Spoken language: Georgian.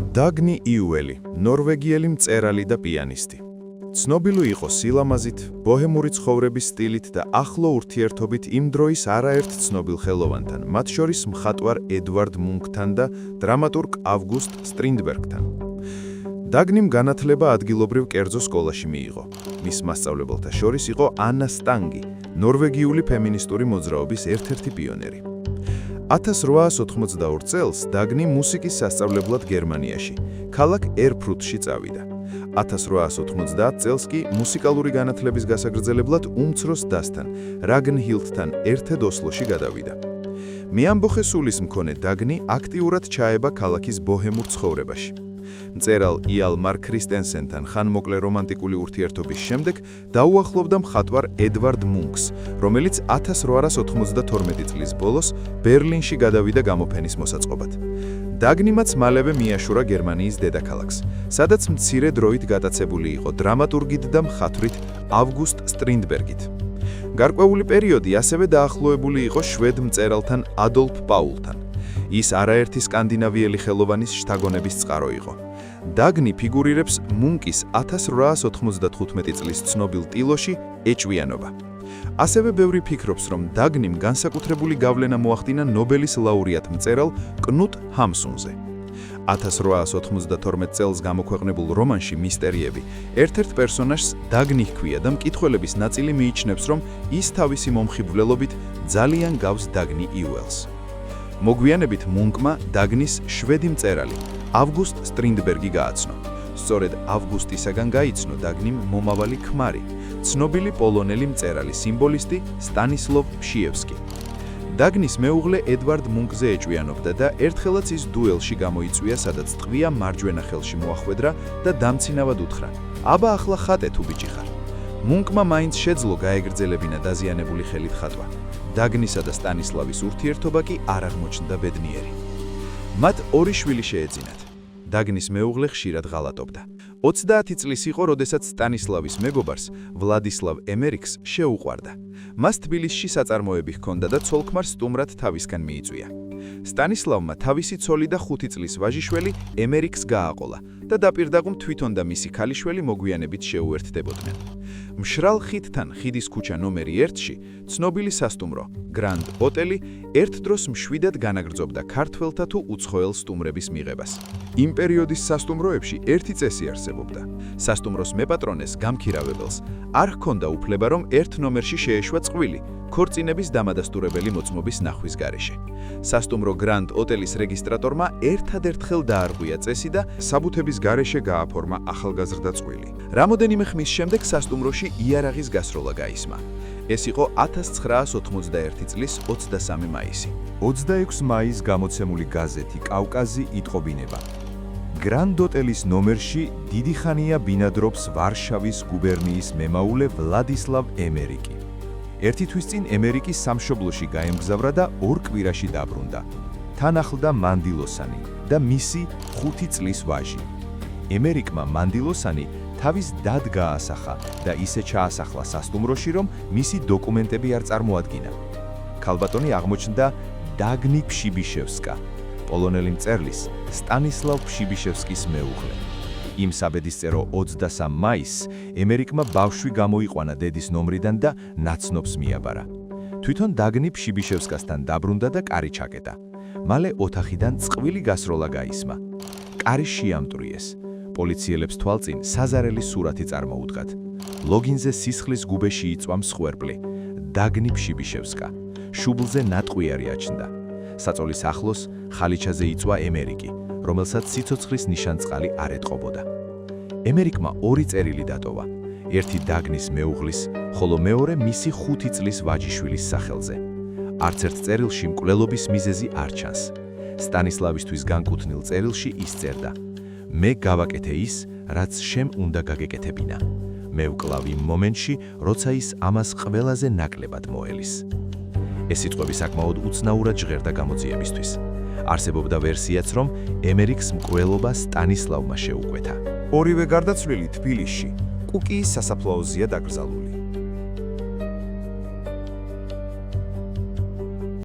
დაგნი იუელი, ნორვეგიელი მწერალი და პიანისტი. ცნობილი იყო სილამაზით, ბოჰემური ცხოვრების სტილით და ახლო ურთიერთობით იმ დროის არაერთ ცნობილ ხელოვანთან, მათ შორის მხატვარ ედვარდ მუნკთან და დრამატურგ ავგუსტ სტრინდბერგთან. დაგნიმ განათლება ადგილობრივ კერძო სკოლაში მიიღო. მის მასწავლებელთა შორის იყო ანა სტანგი, ნორვეგიული ფემინისტური მოძრაობის ერთ-ერთი პიონერი. 1882 წელს დაგნი მუსიკის სასწავლებლად გერმანიაში, ქალაქ ერფრუთში წავიდა. 1890 წელს კი მუსიკალური განათლების გასაგრძელებლად უმცროს დასთან, რაგნჰილდთან ერთად ოსლოში გადავიდა. მეამბოხე სულის მქონე დაგნი აქტიურად ჩაება ქალაქის ბოჰემურ ცხოვრებაში. მწერალ იალმარ ქრისტენსენთან ხანმოკლე რომანტიკული ურთიერთობის შემდეგ დაუახლოვდა მხატვარ ედვარდ მუნკს, რომელიც 1892 წლის ბოლოს ბერლინში გადავიდა გამოფენის მოსაწყობად. დაგნიმაც მალევე მიაშურა გერმანიის დედაქალაქს, სადაც მცირე დროით გატაცებული იყო დრამატურგით და მხატვრით ავგუსტ სტრინდბერგით. გარკვეული პერიოდი ასევე დაახლოებული იყო შვედ მწერალთან ადოლფ პაულთან. ის არაერთი სკანდინავიელი ხელოვანის შთაგონების წყარო იყო. დაგნი ფიგურირებს მუნკის 1895 წლის ცნობილ ტილოში „ეჭვიანობა“. ასევე ბევრი ფიქრობს, რომ დაგნიმ განსაკუთრებული გავლენა მოახდინა ნობელის ლაურეატ მწერალ კნუტ ჰამსუნზე. 1892 წელს გამოქვეყნებულ რომანში „მისტერიები“ ერთ-ერთ პერსონაჟს დაგნი ჰქვია და მკითხველების ნაწილი მიიჩნევს, რომ ის თავისი მომხიბვლელობით ძალიან გავს დაგნი იუელს. მოგვიანებით მუნკმა დაგნის შვედი მწერალი ავგუსტ სტრინდბერგი გააცნო. სწორედ ავგუსტისაგან გაიცნო დაგნიმ მომავალი ქმარი, ცნობილი პოლონელი მწერალი სიმბოლისტი სტანისლავ ფშიევსკი. დაგნის მეუღლე ედვარდ მუნკზე ეჭვიანობდა და ერთხელაც ის დუელში გამოიწვია, სადაც ტყვია მარჯვენა ხელში მოახვედრა და დამცინავად უთხრა: „აბა ახლა ხატე თუ ბიჭი ხარ“. მუნკმა მაინც შეძლო გაეგრძელებინა დაზიანებული ხელით ხატვა. დაგნისა და სტანისლავის ურთიერთობა კი არ აღმოჩნდა ბედნიერი. მათ ორი შვილი შეეძინათ. დაგნის მეუღლე ხშირად ღალატობდა. 30 წლის იყო, როდესაც სტანისლავის მეგობარს, ვლადისლავ ემერიქს შეუყვარდა. მას თბილისში საწარმოები ჰქონდა და ცოლ-ქმარ სტუმრად თავისგან მიიწვია. სტანისლავმა თავისი ცოლი და 5 წლის ვაჟიშველი ემერიქს გააყოლა და დაპირდა, თვითონ და მისი ქალიშველი მოგვიანებით შეუერთდებოდნენ. მშრალ ხიდთან ხიდის ქუჩა ნომერი 1-ში ცნობილი სასტუმრო გრანდ ოტელი ერთ დროს მშვიდად განაგრძობდა ქართველთა თუ უცხოელ სტუმრების მიღებას. იმ პერიოდის სასტუმროებში ერთი წესი არსებობდა. სასტუმროს მეპატრონეს გამქირავებელს არ ჰქონდა უფლება, რომ ერთ ნომერში შეეშვა წყვილი, ქორწინების დამადასტურებელი მოწმობის ნახვის გარეშე. სასტუმრო გრანდ ოტელის რეგისტრატორმა ერთადერთხელ დაარღვია წესი და საბუთების გარეშე გააფორმა ახალგაზრდა წყვილი. რამოდენიმე ხმის შემდეგ სასტუმროში იარაღის გასროლა გაისმა. ეს იყო 1991 წლის 23 მაისი. 26 მაისს გამოცემული გაზეთი „კავკაზი“ იტყობინება. გრანდ ოტელის ნომერში დიდი ხანია ბინადრობს ვარშავის გუბერნიის მემაულე ვლადისლავ ემერიკი. ერთი თვის წინ ემერიკის სამშობლოში გაემგზავრა და 2 კვირაში დაბრუნდა. თან ახლდა მანდილოსანი და მისი 5 წლის ვაჟი. ემერიკმა მანდილოსანი თავის დად გაასახა და ისე ჩაასახლა სასტუმროში, რომ მისი დოკუმენტები არ წარმოადგინა. ქალბატონი აღმოჩნდა დაგნი ფშიბიშევსკა, პოლონელი მწერლის სტანისლავ ფშიბიშევსკის მეუღლე. იმ საბედისწერო 23 მაისს ემერიკმა ბავშვი გამოიყვანა დედის ნომრიდან და ნაცნობს მიაბარა. თვითონ დაგნი ფშიბიშევსკასთან დაბრუნდა და კარი ჩაკეტა. მალე ოთახიდან წყვილი გასროლა გაისმა. კარი შეამტვრიეს. პოლიციელებს თვალწინ საზარელი სურათი წარმოუდგათ. ლოგინზე სისხლის გუბეში იწვა მსხვერპლი. დაგნი ფშიბიშევსკა. შუბლზე ნატყვიარი აჩნდა. საწოლის ახლოს ხალიჩაზე იწვა ემერიკი, რომელსაც სიცოცხლის ნიშანწყალი არ ეტყობოდა. ემერიკმა 2 წერილი დატოვა. ერთი დაგნის მეუღლის, ხოლო მეორე მისი 5 წლის ვაჯიშვილის სახელზე. არც ერთ წერილში მკვლელობის მიზეზი არ ჩანს. სტანისლავისთვის განკუთვნილ წერილში ის წერდა: „მე გავაკეთე ის, რაც შენ უნდა გაგეკეთებინა. მე ვკლავ იმ მომენტში, როცა ის ამას ყველაზე ნაკლებად მოელის“. ეს სიტყვები საკმაოდ უცნაურად ჟღერდა გამოძიებისთვის. არსებობდა ვერსიაც, რომ ემერიქს მკვლელობა სტანისლავმა შეუკვეთა. ორივე გარდაცვლილი თბილისში, კუკიის სასაფლაოზეა დაკრძალული.